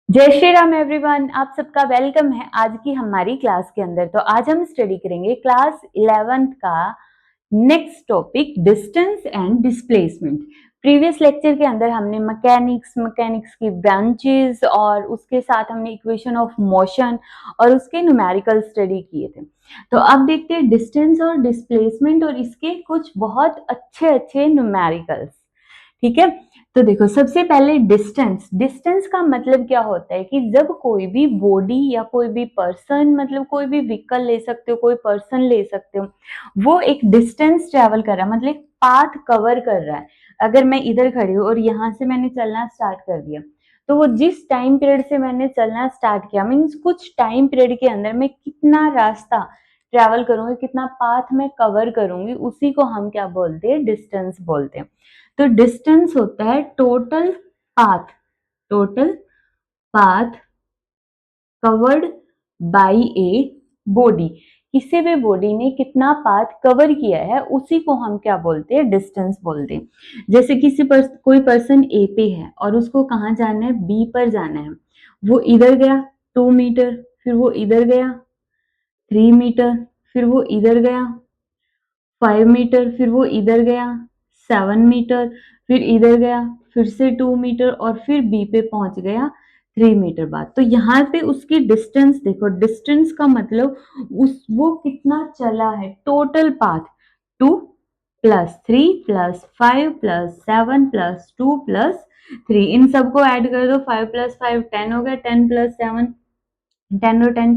जय श्री राम एवरीवन, आप सबका वेलकम है आज की हमारी क्लास के अंदर। तो आज हम स्टडी करेंगे क्लास 11th का next topic distance and displacement. Previous lecture के अंदर हमने मैकेनिक्स की ब्रांचेस और उसके साथ हमने इक्वेशन ऑफ मोशन और उसके न्यूमेरिकल स्टडी किए थे। तो अब देखते हैं डिस्टेंस और डिस्प्लेसमेंट और इसके कुछ बहुत अच्छे अच्छे न्यूमेरिकल्स। ठीक है, तो देखो सबसे पहले डिस्टेंस का मतलब क्या होता है कि जब कोई भी बॉडी या कोई भी पर्सन, मतलब कोई भी व्हीकल ले सकते हो, कोई पर्सन ले सकते हो, वो एक डिस्टेंस ट्रेवल कर रहा है, मतलब एक पाथ कवर कर रहा है। अगर मैं इधर खड़ी हूँ और यहाँ से मैंने चलना स्टार्ट कर दिया, तो वो जिस टाइम पीरियड से मैंने चलना स्टार्ट किया, मीन्स कुछ टाइम पीरियड के अंदर मैं कितना रास्ता ट्रेवल करूंगी, कितना पाथ मैं कवर करूंगी, उसी को हम क्या बोलते हैं, डिस्टेंस बोलते हैं। तो डिस्टेंस होता है total path covered by a body. किसी भी बॉडी ने कितना पाथ कवर किया है उसी को हम क्या बोलते हैं, डिस्टेंस बोलते हैं। जैसे कोई पर्सन ए पे है और उसको कहाँ जाना है, बी पर जाना है। वो इधर गया 2 मीटर, फिर वो इधर गया 3 मीटर, फिर वो इधर गया 5 मीटर, फिर वो इधर गया 7 मीटर, फिर इधर गया फिर से 2 मीटर और फिर बी पे पहुंच गया 3 मीटर बाद। तो यहाँ पे उसकी डिस्टेंस देखो, डिस्टेंस का मतलब वो कितना चला है, टोटल पाथ 2 + 3 + 5 + 7 + 2 + 3, इन सबको ऐड कर दो, 5 + 5 10 हो गया, 10 + 7 10 और 10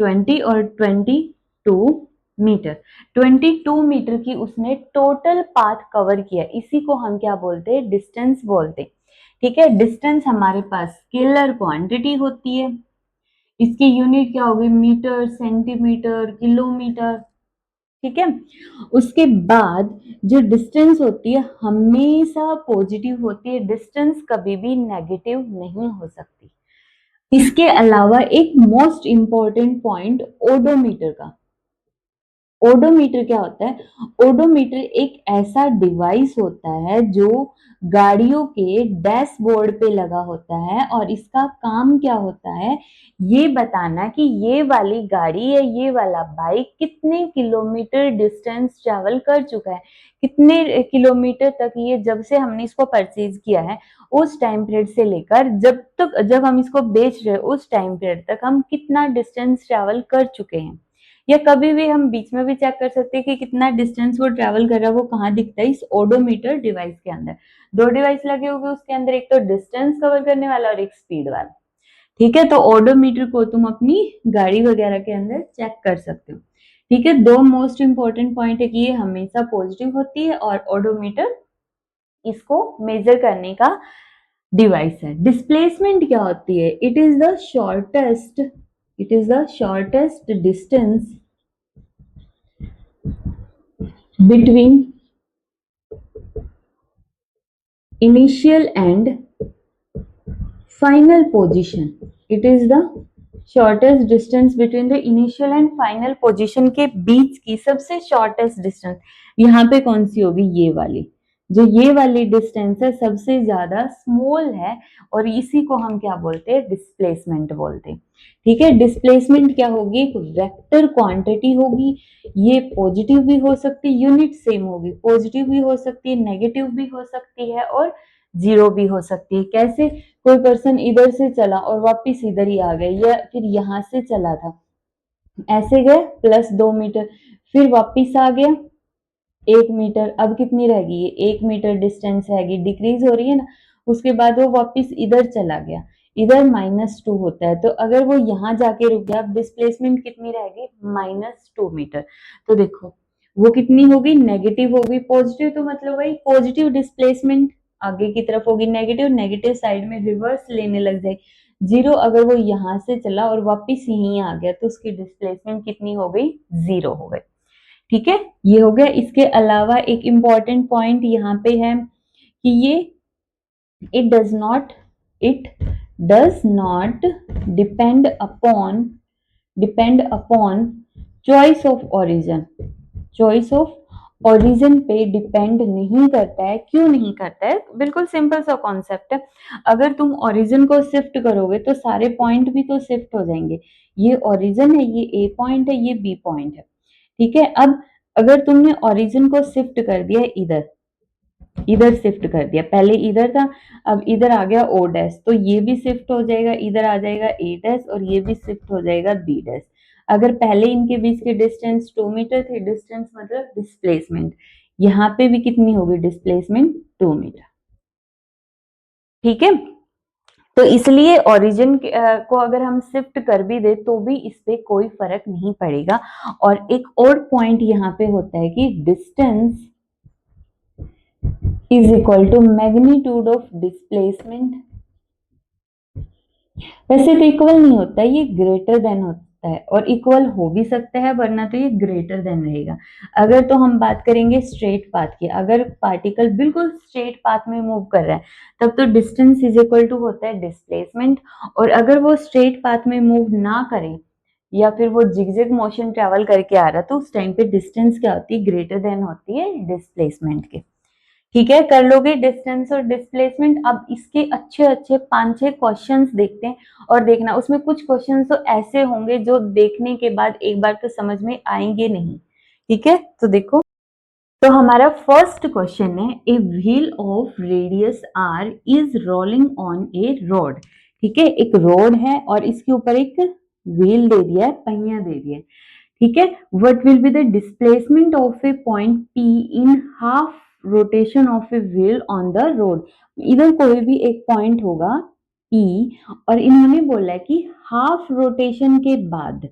20 और 22 मीटर। 22 मीटर की उसने टोटल पाथ कवर किया, इसी को हम क्या बोलते हैं, डिस्टेंस बोलते हैं। ठीक है, डिस्टेंस हमारे पास स्केलर क्वांटिटी होती है। इसकी यूनिट क्या होगी, मीटर, सेंटीमीटर, किलोमीटर। ठीक है, उसके बाद जो डिस्टेंस होती है हमेशा पॉजिटिव होती है, डिस्टेंस कभी भी नेगेटिव नहीं हो सकती। इसके अलावा एक मोस्ट इंपॉर्टेंट पॉइंट ओडोमीटर का। ओडोमीटर क्या होता है, ओडोमीटर एक ऐसा डिवाइस होता है जो गाड़ियों के डैशबोर्ड पे लगा होता है और इसका काम क्या होता है, ये बताना कि ये वाली गाड़ी या ये वाला बाइक कितने किलोमीटर डिस्टेंस ट्रेवल कर चुका है, कितने किलोमीटर तक ये जब से हमने इसको परचेज किया है उस टाइम पीरियड से लेकर जब हम इसको बेच रहे हैं उस टाइम पीरियड तक हम कितना डिस्टेंस ट्रेवल कर चुके हैं। या कभी भी हम बीच में भी चेक कर सकते हैं कि कितना डिस्टेंस वो ट्रेवल कर रहा है, वो कहाँ दिखता है, इस ओडोमीटर डिवाइस के अंदर। दो डिवाइस लगे हुए उसके अंदर, एक तो डिस्टेंस कवर करने वाला और एक स्पीड वाला। ठीक है, तो ओडोमीटर को तुम अपनी गाड़ी वगैरह के अंदर चेक कर सकते हो। ठीक है, दो मोस्ट इंपॉर्टेंट पॉइंट है कि ये हमेशा पॉजिटिव होती है और ओडोमीटर इसको मेजर करने का डिवाइस है। डिस्प्लेसमेंट क्या होती है, it is the shortest distance between initial and final position. It is the shortest distance between the initial and final position के बीच की सबसे shortest distance यहाँ पे कौन सी होगी, ये वाली। जो ये वाली डिस्टेंस है सबसे ज्यादा स्मॉल है और इसी को हम क्या बोलते हैं, डिस्प्लेसमेंट बोलते हैं। ठीक है, डिस्प्लेसमेंट क्या होगी, एक वेक्टर क्वांटिटी होगी। ये पॉजिटिव भी हो सकती है, यूनिट सेम होगी, पॉजिटिव भी हो सकती है, नेगेटिव भी हो सकती है और जीरो भी हो सकती है। कैसे, कोई पर्सन इधर से चला और वापिस इधर ही आ गया, या फिर यहाँ से चला था ऐसे गए +2 मीटर, फिर वापिस आ गया 1 मीटर, अब कितनी रहेगी, ये 1 मीटर डिस्टेंस रहेगी, डिक्रीज हो रही है ना। उसके बाद वो वापिस इधर चला गया, इधर -2 होता है, तो अगर वो यहाँ जाके रुक गया, अब डिस्प्लेसमेंट कितनी रहेगी, -2 मीटर। तो देखो वो कितनी होगी, नेगेटिव होगी। पॉजिटिव तो मतलब वही पॉजिटिव डिस्प्लेसमेंट आगे की तरफ होगी, नेगेटिव नेगेटिव साइड में रिवर्स लेने लग जाएगी। जीरो अगर वो यहाँ से चला और वापिस यहीं आ गया तो उसकी डिस्प्लेसमेंट कितनी हो गई, जीरो हो गई। ठीक है, ये हो गया। इसके अलावा एक इंपॉर्टेंट पॉइंट यहाँ पे है कि ये it does not depend upon choice of origin. Choice of origin पे डिपेंड नहीं करता है। क्यों नहीं करता है? बिल्कुल सिंपल सा कॉन्सेप्ट है। अगर तुम ओरिजिन को शिफ्ट करोगे तो सारे पॉइंट भी तो शिफ्ट हो जाएंगे। ये ओरिजिन है, ये ए पॉइंट है, ये बी पॉइंट है, ठीक है। अब अगर तुमने ओरिजिन को शिफ्ट कर दिया इधर, इधर शिफ्ट कर दिया, पहले इधर था, अब इधर आ गया ओ डैश, तो ये भी शिफ्ट हो जाएगा, इधर आ जाएगा ए डैश, और ये भी शिफ्ट हो जाएगा बी डैश। अगर पहले इनके बीच के डिस्टेंस 2 मीटर थे, डिस्टेंस मतलब डिस्प्लेसमेंट, यहाँ पे भी कितनी होगी डिस्प्लेसमेंट? 2 मीटर, ठीक है। तो इसलिए ओरिजिन को अगर हम शिफ्ट कर भी दे तो भी इस पे कोई फर्क नहीं पड़ेगा। और एक और पॉइंट यहाँ पे होता है कि distance is equal to magnitude of displacement. वैसे तो इक्वल नहीं होता, ये ग्रेटर देन होता है, और इक्वल हो भी सकता है वरना तो ये ग्रेटर देन रहेगा। अगर तो हम बात करेंगे स्ट्रेट पाथ की, अगर पार्टिकल बिल्कुल स्ट्रेट पाथ में मूव कर रहा है तब तो डिस्टेंस इज इक्वल टू होता है डिस्प्लेसमेंट। और अगर वो स्ट्रेट पाथ में मूव ना करे या फिर वो जिगजैग मोशन ट्रेवल करके आ रहा, तो उस टाइम पे डिस्टेंस क्या होती है? ग्रेटर देन होती है डिस्प्लेसमेंट के। ठीक है, कर लोगे डिस्टेंस और डिस्प्लेसमेंट। अब इसके अच्छे अच्छे 5-6 क्वेश्चंस देखते हैं, और देखना उसमें कुछ क्वेश्चंस तो ऐसे होंगे जो देखने के बाद एक बार तो समझ में आएंगे नहीं, ठीक है। तो देखो, तो हमारा फर्स्ट क्वेश्चन है, a wheel of radius r is rolling on a road. ठीक है, एक रोड है और इसके ऊपर एक व्हील दे दिया है, पहिया दे दिया है, ठीक है। What will be the displacement of A point P in half rotation of a wheel on the road. इधर कोई भी एक पॉइंट होगा पी, और इन्होंने बोला है कि हाफ रोटेशन के बाद,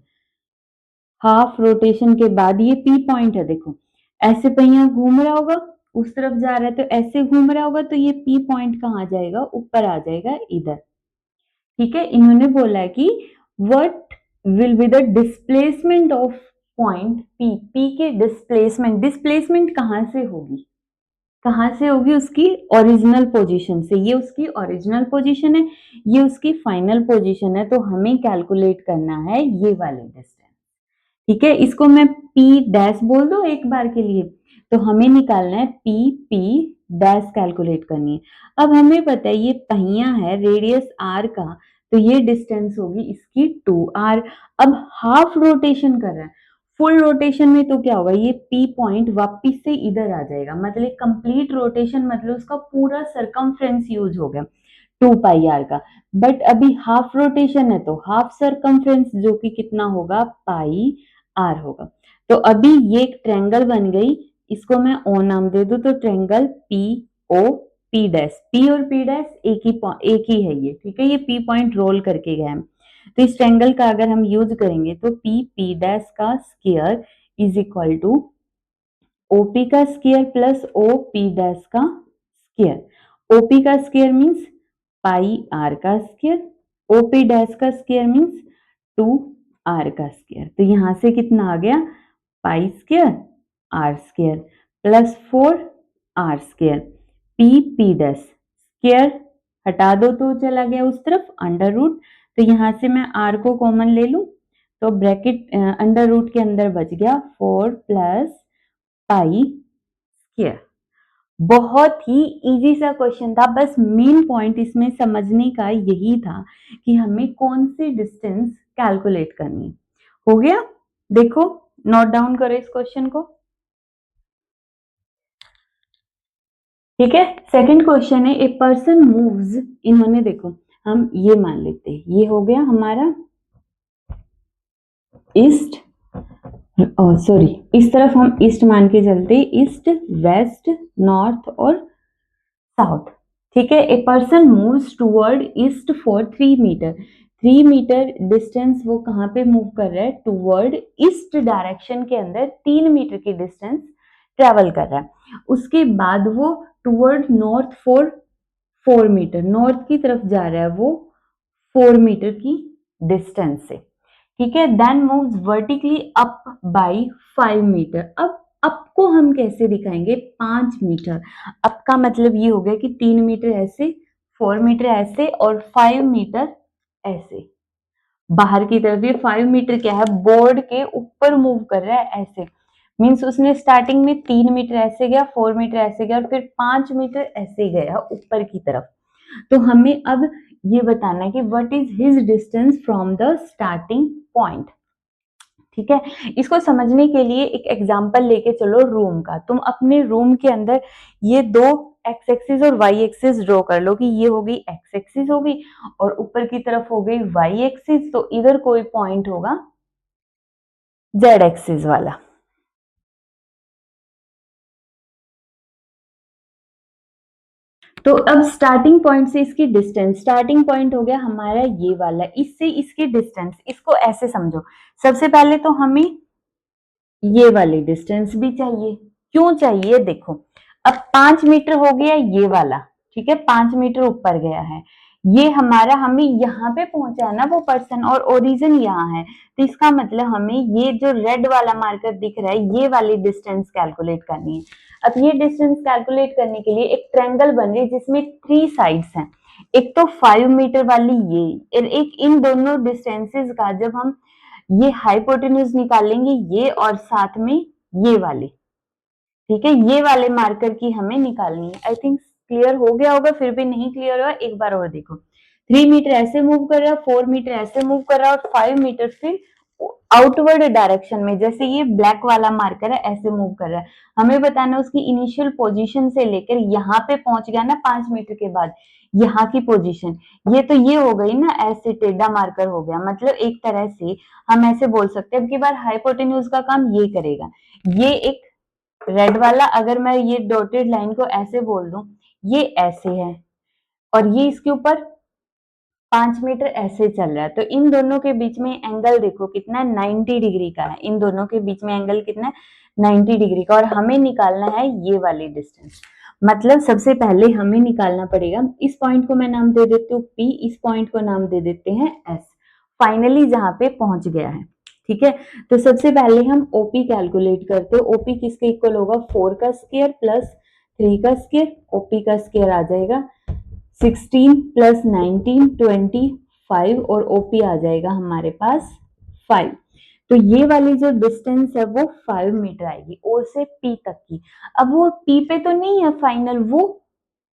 हाफ रोटेशन के बाद ये पी पॉइंट है, देखो ऐसे पहिया घूम रहा होगा, उस तरफ जा रहा है तो ऐसे घूम रहा होगा, तो ये पी पॉइंट कहाँ आ जाएगा? ऊपर आ जाएगा इधर, ठीक है। इन्होंने बोला है कि what will be the displacement of point P, P के डिस्प्लेसमेंट, डिस्प्लेसमेंट कहां से होगी? कहां से होगी? उसकी ओरिजिनल पोजीशन से। ये उसकी ओरिजिनल पोजीशन है, ये उसकी फाइनल पोजीशन है, तो हमें कैलकुलेट करना है ये वाले डिस्टेंस, ठीक है। इसको मैं पी डैश बोल दो एक बार के लिए, तो हमें निकालना है पी, पी डैश कैलकुलेट करनी है। अब हमें पता है ये पहिया है रेडियस आर का, तो ये डिस्टेंस होगी इसकी 2r। अब हाफ रोटेशन कर रहा है, फुल रोटेशन में तो क्या होगा? ये पी पॉइंट वापिस से इधर आ जाएगा, मतलब कंप्लीट रोटेशन, मतलब उसका पूरा सरकमफ्रेंस यूज हो गया 2 पाई आर का। बट अभी हाफ रोटेशन है तो हाफ सरकमफ्रेंस, जो कि कितना होगा? पाई आर होगा। तो अभी ये एक ट्रेंगल बन गई, इसको मैं ओ नाम दे दूं, तो triangle p o P dash, p और पी डैश एक ही है ये, ठीक है। ये पी पॉइंट रोल करके गए हैं, तो इस ट्रेंगल का अगर हम यूज करेंगे तो पी पी डैश का square is equal to OP का square plus O P dash का स्क्वायर। ओपी का स्क्वायर मीन्स पाई आर का स्क्वायर, ओपी डैश का स्क्वायर मीन्स 2r का स्क्वायर। तो यहां से कितना आ गया? Pi square R square plus 4r square, P P dash square हटा दो तो चला गया उस तरफ अंडर रूट, तो यहां से मैं r को कॉमन ले लूं, तो ब्रैकेट अंडर रूट के अंदर बच गया 4 प्लस पाई स्क्वायर। बहुत ही इजी सा क्वेश्चन था, बस मेन पॉइंट इसमें समझने का यही था कि हमें कौन सी डिस्टेंस कैलकुलेट करनी। हो गया? देखो, नोट डाउन करो इस क्वेश्चन को, ठीक है। सेकंड क्वेश्चन है, ए पर्सन मूव्स, इन्होंने देखो हम ये मान लेते हैं, ये हो गया हमारा ईस्ट, सॉरी इस तरफ हम ईस्ट मान के चलते, ईस्ट वेस्ट नॉर्थ और साउथ, ठीक है। A person moves toward east for 3 metre, 3 metre distance वो कहां पे मूव कर रहा है? टूवर्ड ईस्ट डायरेक्शन के अंदर 3 मीटर की डिस्टेंस ट्रेवल कर रहा है। उसके बाद वो toward north for 4 metre, north की तरफ जा रहा है वो 4 मीटर की डिस्टेंस से, ठीक है। Then moves vertically up by 5 metre. अब अप को हम कैसे दिखाएंगे? 5 मीटर। अप का मतलब ये हो गया कि 3 मीटर ऐसे, 4 मीटर ऐसे और 5 मीटर ऐसे। बाहर की तरफ ये 5 मीटर क्या है? बोर्ड के ऊपर मूव कर रहा है ऐसे, मीन्स उसने स्टार्टिंग में 3 मीटर ऐसे गया, 4 मीटर ऐसे गया और फिर 5 मीटर ऐसे गया ऊपर की तरफ। तो हमें अब ये बताना है कि what is his distance from the starting point. ठीक है, इसको समझने के लिए एक एग्जांपल लेके चलो रूम का। तुम अपने रूम के अंदर ये दो एक्स एक्सिस और वाई एक्सिस ड्रॉ कर लो कि ये हो गई एक्स एक्सिस हो गई और ऊपर की तरफ हो गई वाई एक्सिस, तो इधर कोई पॉइंट होगा जेड एक्सिस वाला। तो अब स्टार्टिंग पॉइंट से इसकी डिस्टेंस, स्टार्टिंग पॉइंट हो गया हमारा ये वाला, इससे इसकी डिस्टेंस, इसको ऐसे समझो। सबसे पहले तो हमें ये वाली डिस्टेंस भी चाहिए। क्यों चाहिए, देखो अब 5 मीटर हो गया ये वाला, ठीक है, 5 मीटर ऊपर गया है, ये हमारा, हमें यहाँ पे पहुंचा है ना वो पर्सन, और ओरिजिन यहाँ है, तो इसका मतलब हमें ये जो रेड वाला मार्कर दिख रहा है ये वाली डिस्टेंस कैलकुलेट करनी है। अब ये डिस्टेंस कैलकुलेट करने के लिए एक ट्रायंगल बन रही है जिसमें 3 साइड्स हैं, एक तो 5 मीटर वाली ये, और एक इन दोनों डिस्टेंसेस का जब हम ये हाइपोटेन्यूज निकालेंगे ये, और साथ में ये वाले, ठीक है, ये वाले मार्कर की हमें निकालनी है। आई थिंक क्लियर हो गया होगा, फिर भी नहीं क्लियर हुआ एक बार और देखो। 3 मीटर ऐसे मूव कर रहा है, 4 मीटर ऐसे मूव कर रहा है और 5 मीटर फिर आउटवर्ड डायरेक्शन में, जैसे ये ब्लैक वाला मार्कर है ऐसे मूव कर रहा है। हमें बताना उसकी इनिशियल पोजीशन से लेकर यहाँ पे पहुंच गया ना 5 मीटर के बाद, यहाँ की पोजीशन, ये तो ये हो गई ना, ऐसे टेढ़ा मार्कर हो गया। मतलब एक तरह से हम ऐसे बोल सकते हैं, अब की बार हाइपोटेन्यूज का काम ये करेगा। ये एक रेड वाला, अगर मैं ये डॉटेड लाइन को ऐसे बोल दूं, ये ऐसे है और ये इसके ऊपर 5 मीटर ऐसे चल रहा है, तो इन दोनों के बीच में एंगल देखो कितना, 90 डिग्री का है। इन दोनों के बीच में एंगल कितना है, 90 डिग्री का, और हमें निकालना है ये वाली डिस्टेंस। मतलब सबसे पहले हमें निकालना पड़ेगा, इस पॉइंट को मैं नाम दे देती हूँ P, इस पॉइंट को नाम दे देते हैं S, फाइनली जहां पे पहुंच गया है। ठीक है, तो सबसे पहले हम OP कैलकुलेट करते हैं। OP किसके इक्वल होगा, 4 का स्क्वायर प्लस 3 का स्क्वायर, OP का स्क्वायर आ जाएगा 16 प्लस 19 25, और OP आ जाएगा हमारे पास 5। तो ये वाली जो डिस्टेंस है वो 5 मीटर आएगी O से P तक की। अब वो P पे तो नहीं है फाइनल, वो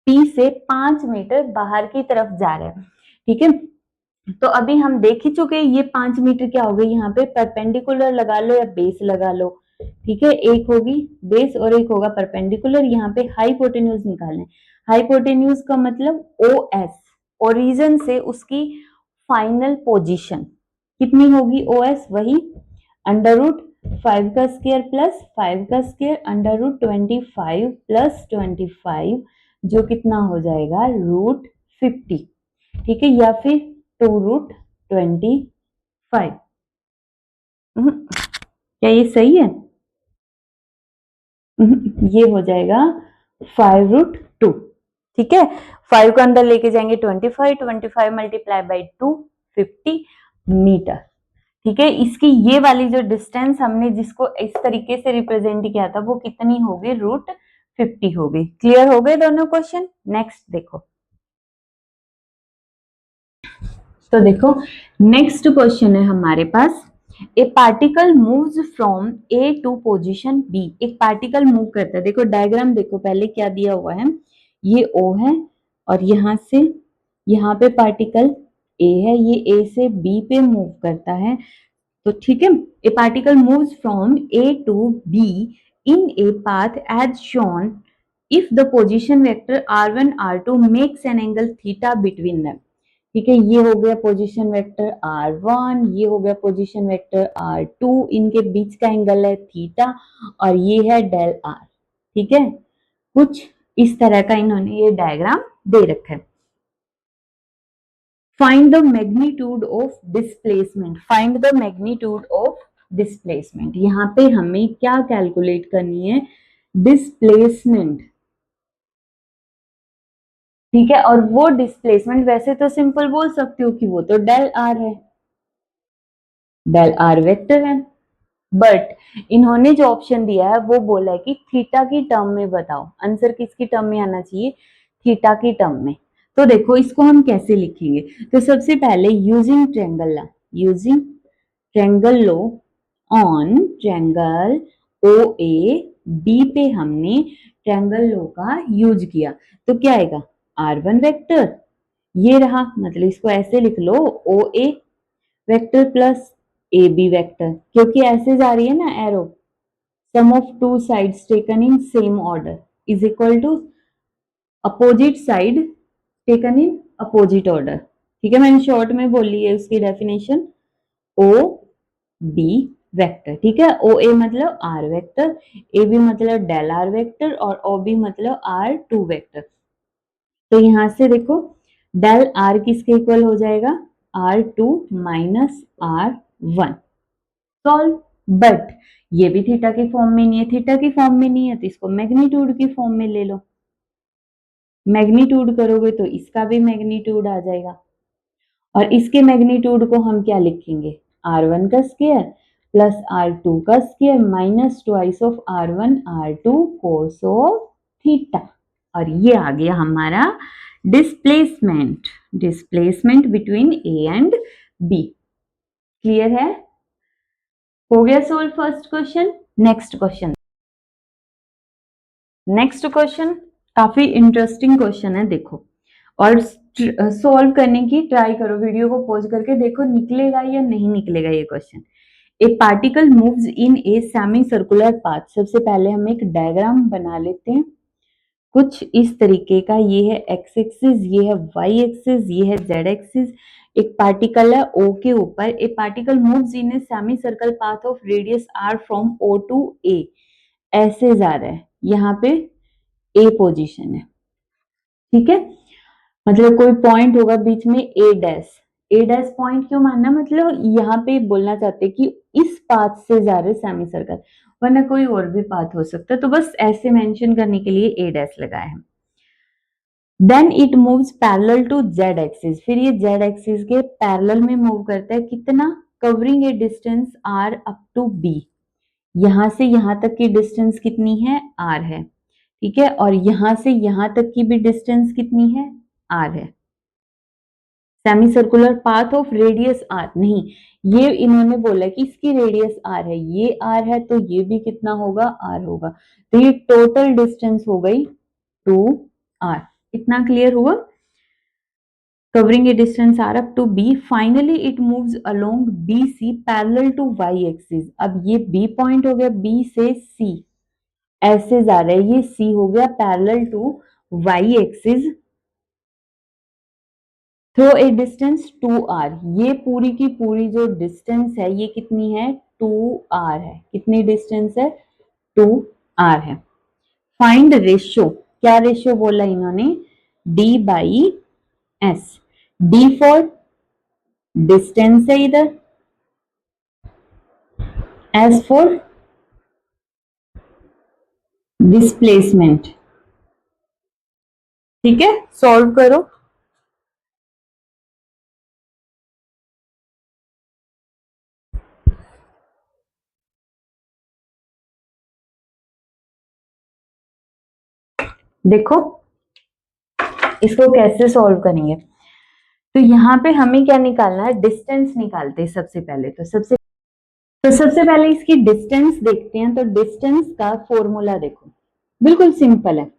P से 5 मीटर बाहर की तरफ जा रहा है। ठीक है, तो अभी हम देख ही चुके, ये 5 मीटर क्या हो गई, यहाँ पे परपेंडिकुलर लगा लो या बेस लगा लो। ठीक है, एक होगी बेस और एक होगा परपेंडिकुलर। यहाँ पे हाइपोटेन्यूज निकालना है। हाइपोटेन्यूज का मतलब OS, ओरिजिन से उसकी फाइनल पोजीशन कितनी होगी, OS वही अंडर रूट 5 का स्क्वायर प्लस 5 का स्क्वायर अंडर रूट 25 प्लस 25, जो कितना हो जाएगा √50। ठीक है, या फिर 2√25। क्या ये सही है? ये हो जाएगा 5√2। ठीक है, 5 को अंदर लेके जाएंगे 25, 25 मल्टीप्लाई बाई 2, 50 मीटर। ठीक है, इसकी ये वाली जो डिस्टेंस हमने जिसको इस तरीके से रिप्रेजेंट किया था वो कितनी होगी, √50 होगी। क्लियर हो गए दोनों क्वेश्चन? नेक्स्ट देखो, तो देखो नेक्स्ट क्वेश्चन है हमारे पास, a particle moves from A to position B. एक पार्टिकल मूव करता है, देखो डायग्राम देखो पहले क्या दिया हुआ है, ये O है और यहां से यहाँ पे पार्टिकल A है, ये A से B पे मूव करता है। तो ठीक है, a particle moves from A to B in a path as shown if the position vector r1 r2 makes an angle theta between them. ठीक है, ये हो गया पोजीशन वेक्टर r1, ये हो गया पोजीशन वेक्टर r2, इनके बीच का एंगल है थीटा और ये है डेल r। ठीक है, कुछ इस तरह का इन्होंने ये डायग्राम दे रखा है। Find the magnitude of displacement, find the magnitude of displacement. यहाँ पे हमें क्या कैलकुलेट करनी है, डिस्प्लेसमेंट। ठीक है, और वो डिस्प्लेसमेंट वैसे तो सिंपल बोल सकती हूँ कि वो तो डेल आर है, डेल आर वेक्टर है, बट इन्होंने जो ऑप्शन दिया है वो बोला है कि थीटा की टर्म में बताओ। आंसर किसकी टर्म में आना चाहिए, थीटा की टर्म में। तो देखो इसको हम कैसे लिखेंगे, तो सबसे पहले using triangle law, using triangle law on triangle o a b पे हमने ट्रायंगल लॉ का यूज किया, तो क्या आएगा R1 वेक्टर, ये रहा, मतलब इसको ऐसे लिख लो O A vector plus A B vector, क्योंकि ऐसे जा रही है ना arrow, sum of two sides taken in same order is equal to opposite side taken in opposite order. ठीक है, मैंने शॉर्ट में बोल ली है उसकी डेफिनेशन, ओ बी वेक्टर। ठीक है, ओ ए मतलब आर वेक्टर, ए बी मतलब डेल आर वेक्टर और ओ बी मतलब R2 वेक्टर। तो यहां से देखो डेल आर किसके इक्वल हो जाएगा, R2 minus R1। Solve. But ये भी थीटा की फॉर्म में नहीं है, थीटा की फॉर्म में नहीं है तो इसको मैग्नीट्यूड की फॉर्म में ले लो, मैग्नीट्यूड करोगे तो इसका भी मैग्नीट्यूड आ जाएगा, और इसके मैग्नीट्यूड को हम क्या लिखेंगे, R1 का स्क्वायर प्लस R2 का square minus twice of R1 R2 cos of theta, और ये आ गया हमारा displacement, displacement between a and b. Clear है, हो गया solve first question. Next question, next question काफी इंटरेस्टिंग क्वेश्चन है, देखो और सॉल्व करने की ट्राई करो, वीडियो को पॉज करके देखो निकलेगा या नहीं निकलेगा ये question. A particle moves in a semi circular path, सबसे पहले हम एक डायग्राम बना लेते हैं कुछ इस तरीके का, ये है एक्स एक्सिस, ये है वाई एक्सिस, ये है जेड एक्सिस। एक पार्टिकल है ओ के ऊपर, a particle moves in a semi circle path of radius R from O to A, ऐसे जा रहा है, यहाँ पे ए पोजीशन है। ठीक है, मतलब कोई पॉइंट होगा बीच में ए डैश, ए डैश पॉइंट क्यों मानना, मतलब यहाँ पे बोलना चाहते कि इस पाथ से जा रहे सेमी सर्कल, वरना कोई और भी पाथ हो सकता है, तो बस ऐसे मेंशन करने के लिए ए डैश लगाया है। Then it moves parallel to z axis, फिर ये जेड एक्सिस के पैरेलल में मूव करता है, कितना, covering a distance r up to b, यहां से यहां तक की डिस्टेंस कितनी है, आर है। ठीक है, और यहां से यहां तक की भी डिस्टेंस कितनी है, आर है। Semicircular path of radius r, नहीं ये इन्होंने बोला कि इसकी रेडियस आर है, ये आर है तो ये भी कितना होगा, आर होगा, तो ये टोटल डिस्टेंस हो गई 2r। इतना क्लियर हुआ, covering a distance r up to b, finally it moves along bc parallel to y axis। अब ये b पॉइंट हो गया, b से c ऐसे जा रहा है, ये c हो गया parallel to y axis through a distance 2r, ये पूरी की पूरी जो डिस्टेंस है ये कितनी है, 2r है। कितनी डिस्टेंस है, 2r है। फाइंड रेशियो, क्या रेशियो बोला इन्होंने, d by s, d for distance है इधर, s फॉर डिस्प्लेसमेंट। ठीक है, सॉल्व करो। देखो इसको कैसे सॉल्व करेंगे, तो यहाँ पे हमें क्या निकालना है, डिस्टेंस निकालते हैं सबसे पहले, तो सबसे पहले इसकी डिस्टेंस देखते हैं। तो डिस्टेंस का फॉर्मूला देखो, बिल्कुल सिंपल है।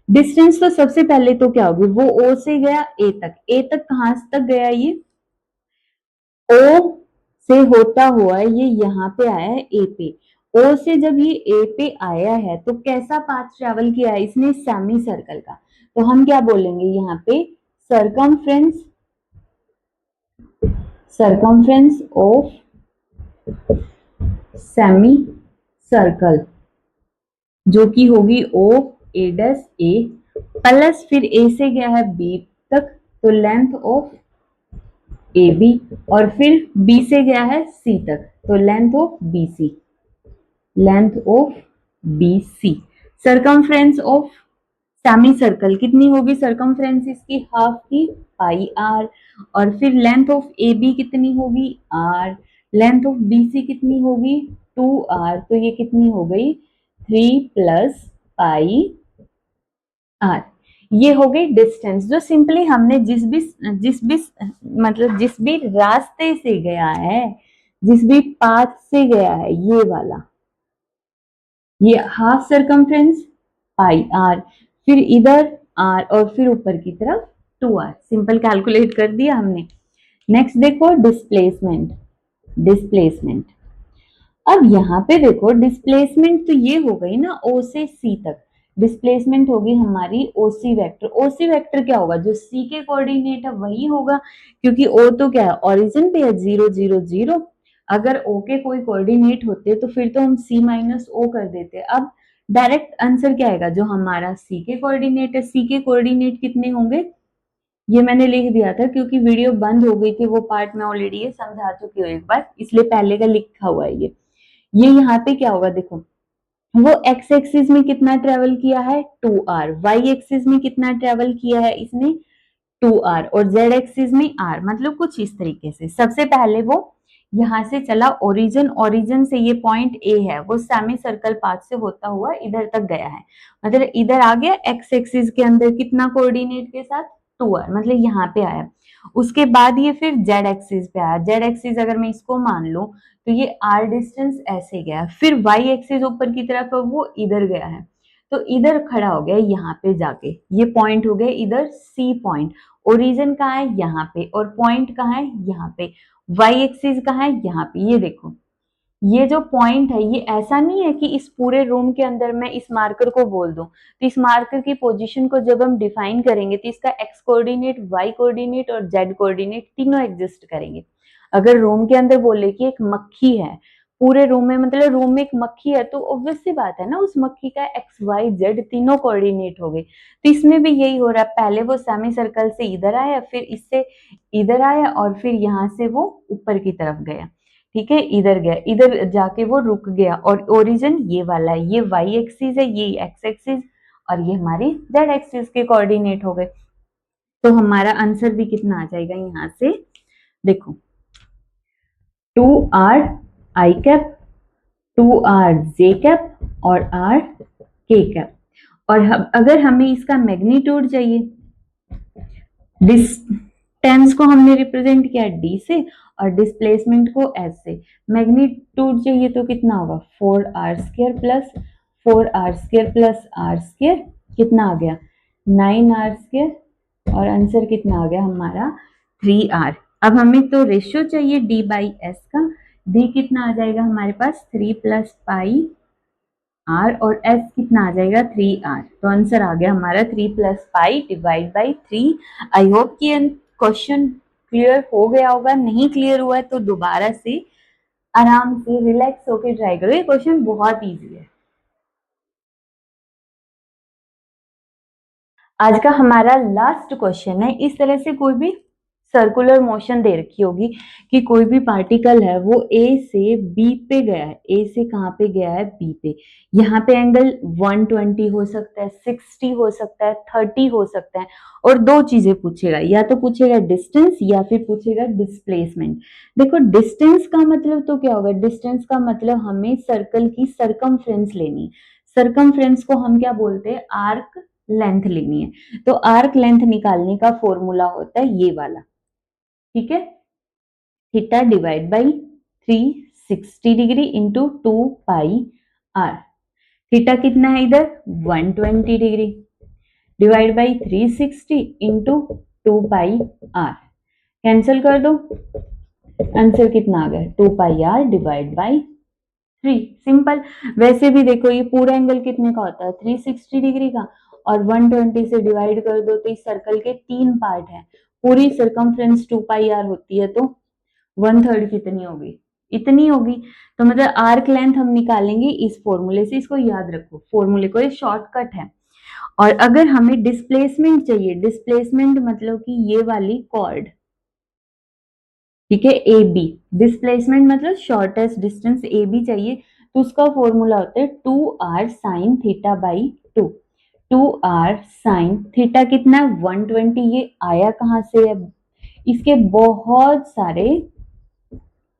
डिस्टेंस तो सबसे पहले तो क्या होगी, वो ओ से गया ए तक, ए तक कहां तक गया, ये ओ से होता हुआ ये यहाँ पे आया है ए पे, ओ से जब ये ए पे आया है तो कैसा पाथ ट्रेवल किया है इसने, सेमी सर्कल का, तो हम क्या बोलेंगे यहाँ पे, circumference, circumference of semi circle, जो कि होगी ओ ए डैश ए प्लस, फिर ए से गया है बी तक तो लेंथ ऑफ ए बी, और फिर बी से गया है सी तक तो length of b c, length of b c. Circumference of semicircle कितनी होगी, सरकमफ्रेंस इसकी हाफ की पाई आर, और फिर लेंथ ऑफ ए बी कितनी होगी, r, length of b c कितनी होगी, 2r, तो ये कितनी हो गई, 3 प्लस पाई आर। ये हो गई डिस्टेंस, जो सिंपली हमने जिस भी मतलब जिस भी रास्ते से गया है, जिस भी पाथ से गया है, ये वाला ये हाफ सर्कमफ्रेंस पाई आर, फिर इधर आर और फिर ऊपर की तरफ 2r। सिंपल कैलकुलेट कर दिया हमने। नेक्स्ट देखो डिस्प्लेसमेंट। डिस्प्लेसमेंट अब यहाँ पे देखो डिस्प्लेसमेंट तो ये हो गई ना ओ से सी तक, डिस्प्लेसमेंट होगी हमारी ओसी वेक्टर। ओसी वेक्टर क्या होगा, जो सी के कोऑर्डिनेट है वही होगा, क्योंकि ओ तो क्या है ओरिजिन पे है 0 0 0। अगर ओ के कोई कोऑर्डिनेट होते तो फिर तो हम सी माइनस ओ कर देते। अब डायरेक्ट आंसर क्या आएगा, जो हमारा सी के कोऑर्डिनेट है, सी के कोऑर्डिनेट कितने होंगे, ये मैंने लिख दिया था क्योंकि वीडियो बंद हो गई थी, वो पार्ट मैं ऑलरेडी ये समझा चुकी हूँ एक बार, इसलिए पहले का लिखा हुआ है ये यहाँ पे क्या होगा देखो, वो एक्स एक्सिस में कितना ट्रेवल किया है 2r, वाई एक्सिस में कितना ट्रेवल किया है इसने 2r, और जेड एक्सिस में r, मतलब कुछ इस तरीके से। सबसे पहले वो यहां से चला ओरिजिन, ओरिजिन से ये पॉइंट ए है, वो सेमी सर्कल पाथ से होता हुआ इधर तक गया है, मतलब इधर आ गया एक्स एक्सिस के अंदर कितना कोऑर्डिनेट के साथ 2r, मतलब यहाँ पे आया। उसके बाद ये फिर जेड एक्सिस पे आया, जेड एक्सिस अगर मैं इसको मान लूं तो ये r डिस्टेंस ऐसे गया, फिर वाई एक्सिस ऊपर की तरफ वो इधर गया है, तो इधर खड़ा हो गया यहाँ पे जाके, ये पॉइंट हो गया इधर सी पॉइंट। ओरिजिन कहाँ है यहाँ पे, और पॉइंट कहाँ है यहाँ पे, वाई एक्सिस कहाँ है यहाँ पे। ये देखो ये जो पॉइंट है ये ऐसा नहीं है कि इस पूरे रूम के अंदर मैं इस मार्कर को बोल दूं, तो इस मार्कर की पोजीशन को जब हम डिफाइन करेंगे तो इसका एक्स कोऑर्डिनेट, वाई कोऑर्डिनेट और जेड कोऑर्डिनेट तीनों एग्जिस्ट करेंगे। अगर रूम के अंदर बोले कि एक मक्खी है पूरे रूम में, मतलब रूम में एक मक्खी है, तो ऑब्वियस सी बात है ना उस मक्खी का एक्स वाई जेड तीनों कोऑर्डिनेट हो गए। तो इसमें भी यही हो रहा है, पहले वो सेमी सर्कल से इधर आया, फिर इससे इधर आया, और फिर यहाँ से वो ऊपर की तरफ गया। ठीक है, इधर गया, इधर जाके वो रुक गया, और ओरिजिन ये वाला है, ये वाई एक्सिस है, ये एक्स एक्सिस, और ये हमारी जेड एक्सिस के कोऑर्डिनेट हो गए। तो हमारा आंसर भी कितना आ जाएगा यहाँ से देखो, 2r आई कैप, 2r जे कैप और r के कैप। और अगर हमें इसका मैग्नीट्यूड चाहिए, डिस्टेंस को हमने रिप्रेजेंट किया डी से और डिस्प्लेसमेंट को एस से, मैग्नीट्यूड चाहिए तो कितना होगा 4r² plus 4r² plus r², कितना आ गया 9r², और आंसर कितना आ गया हमारा 3r। अब हमें तो रेशियो चाहिए d बाई एस का, d कितना आ जाएगा हमारे पास 3 प्लस पाई r, और s कितना आ जाएगा 3r, तो आंसर आ गया हमारा 3 plus pi divide by 3। I hope कि क्वेश्चन क्लियर हो गया होगा, नहीं क्लियर हुआ है तो दोबारा से आराम से रिलैक्स होकर ट्राई करो, ये क्वेश्चन बहुत इजी है। आज का हमारा लास्ट क्वेश्चन है, इस तरह से कोई भी सर्कुलर मोशन दे रखी होगी कि कोई भी पार्टिकल है वो ए से बी पे गया है, ए से कहाँ पे गया है बी पे, यहाँ पे एंगल 120 हो सकता है, 60 हो सकता है, 30 हो सकता है, और दो चीजें पूछेगा, या तो पूछेगा डिस्टेंस या फिर पूछेगा डिस्प्लेसमेंट। देखो डिस्टेंस का मतलब तो क्या होगा, डिस्टेंस का मतलब हमें सर्कल की सरकमफ्रेंस लेनी, सरकमफ्रेंस को हम क्या बोलते हैं आर्क लेंथ लेनी है, तो आर्क लेंथ निकालने का फॉर्मूला होता है ये वाला, ठीक है, theta divide by 360 degree into 2 pi r. Theta कितना है इधर 120 degree divide by 360 into 2 pi r, cancel कर दो, आंसर कितना आ गया 2 pi r divide by 3। Simple. वैसे भी देखो ये पूरा एंगल कितने का होता है 360 डिग्री का, और 120 से डिवाइड कर दो तो इस सर्कल के 3 पार्ट है, पूरी सरकमफ्रेंस 2 पाई आर होती है, तो 1/3 कितनी होगी इतनी होगी। तो मतलब आर्क लेंथ हम निकालेंगे इस फॉर्मूले से, इसको याद रखो फॉर्मूले को, ये शॉर्टकट है। और अगर हमें डिस्प्लेसमेंट चाहिए, डिस्प्लेसमेंट मतलब कि ये वाली कॉर्ड, ठीक है, ए बी, डिस्प्लेसमेंट मतलब शॉर्टेस्ट डिस्टेंस ए बी चाहिए, तो उसका फॉर्मूला होता है 2r sine theta by 2। 2r sine theta कितना 120, ये आया कहां से है, इसके बहुत सारे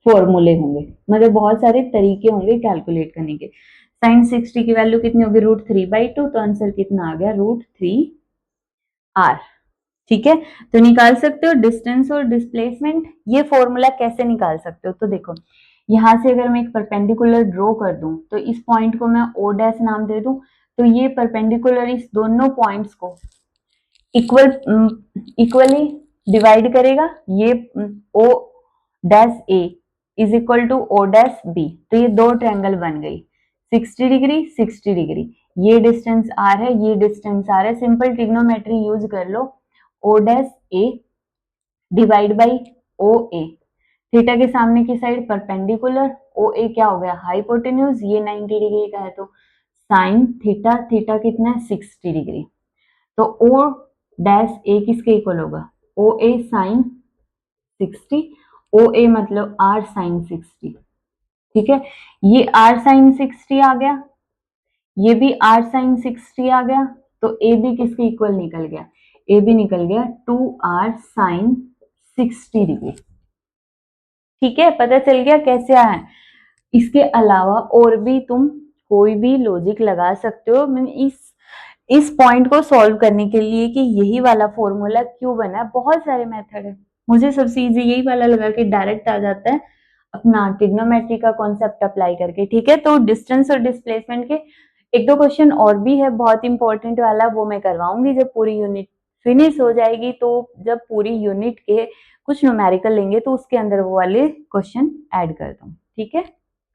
फॉर्मूले होंगे, मतलब बहुत सारे तरीके होंगे कैलकुलेट करने के। साइन 60 की वैल्यू कितनी होगी √3/2, तो आंसर कितना आ गया √3r। ठीक है, तो निकाल सकते हो डिस्टेंस और डिस्प्लेसमेंट। ये फॉर्मूला कैसे निकाल सकते हो, तो देखो यहाँ से अगर मैं एक परपेंडिकुलर ड्रॉ कर दूं तो इस पॉइंट को मैं ओ डैश नाम दे दूं, तो ये परपेंडिकुलर इस दोनों पॉइंट्स को इक्वली डिवाइड करेगा। ये O dash A is equal to O dash B, तो ये दो ट्रायंगल बन गई 60 डिग्री 60 डिग्री। ये डिस्टेंस आर है, ये डिस्टेंस आर है। सिंपल ट्रिग्नोमेट्री यूज कर लो, O dash A divide by O A, theta के सामने की साइड परपेंडिकुलर, ओ ए क्या हो गया हाइपोटेन्यूज, ये 90 डिग्री का है तो साइन थीटा, थीटा कितना है 60 डिग्री। तो ओ डैश ए किसके इक्वल होगा, ओ ए साइन 60, ओ ए मतलब आर साइन 60। ठीक है, ये आर साइन 60 आ गया, ये भी आर साइन 60 आ गया, तो ए बी किसके इक्वल निकल गया, ए बी निकल गया 2r साइन 60 डिग्री। ठीक है, पता चल गया कैसे आया। इसके अलावा और भी तुम कोई भी लॉजिक लगा सकते हो। मैं इस पॉइंट को सॉल्व करने के लिए कि यही वाला फॉर्मूला क्यों बना, बहुत सारे मेथड है, मुझे सबसे इजी यही वाला लगा कि डायरेक्ट आ जाता है अपना ट्रिग्नोमेट्री का कॉन्सेप्ट अप्लाई करके। ठीक है, तो डिस्टेंस और डिस्प्लेसमेंट के एक दो क्वेश्चन और भी है बहुत इंपॉर्टेंट वाला, वो मैं करवाऊंगी जब पूरी यूनिट फिनिश हो जाएगी। तो जब पूरी यूनिट के कुछ न्यूमेरिकल लेंगे तो उसके अंदर वो वाले क्वेश्चन ऐड कर दूं। ठीक है।